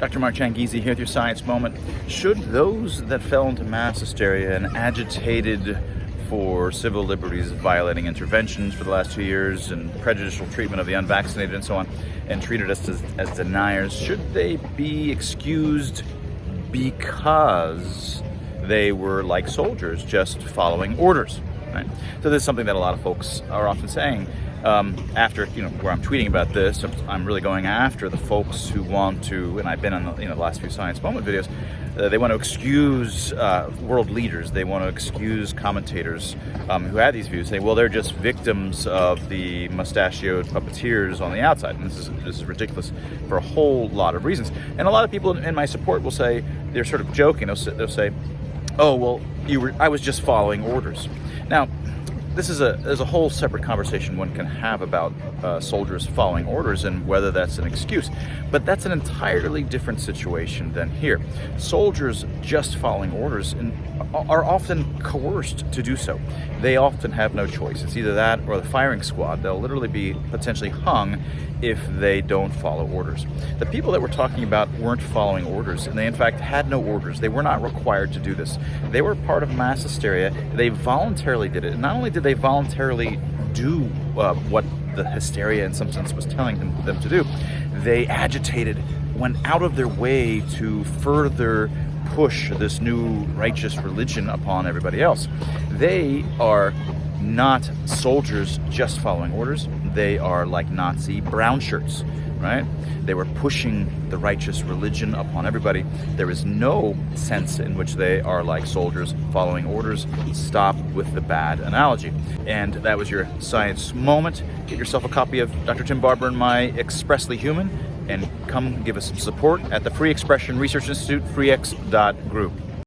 Dr. Mark Changizi here with your Science Moment. Should those that fell into mass hysteria and agitated for civil liberties, violating interventions for the last 2 years and prejudicial treatment of the unvaccinated and so on, and treated us as deniers, should they be excused because they were like soldiers just following orders? Right? So this is something that a lot of folks are often saying. After, where I'm tweeting about this, I'm really going after the folks who want to, and I've been on the last few Science Moment videos, they want to excuse world leaders, they want to excuse commentators who have these views, saying, well, they're just victims of the mustachioed puppeteers on the outside. And this is ridiculous for a whole lot of reasons. And a lot of people in my support will say, they're sort of joking, they'll say, oh, well, I was just following orders. Now, there's a whole separate conversation one can have about soldiers following orders and whether that's an excuse. But that's an entirely different situation than here. Soldiers just following orders are often coerced to do so. They often have no choice. It's either that or the firing squad. They'll literally be potentially hung if they don't follow orders. The people that we're talking about weren't following orders, and they in fact had no orders. They were not required to do this. They were part of mass hysteria. They voluntarily did it. And not only did they voluntarily do what the hysteria in some sense was telling them to do, they agitated, went out of their way to further push this new righteous religion upon everybody else. They are not soldiers just following orders. They are like Nazi brown shirts, right? They were pushing the righteous religion upon everybody. There is no sense in which they are like soldiers following orders. Stop with the bad analogy. And that was your Science Moment. Get yourself a copy of Dr. Tim Barber and my Expressly Human, and come give us some support at the Free Expression Research Institute, freex.group.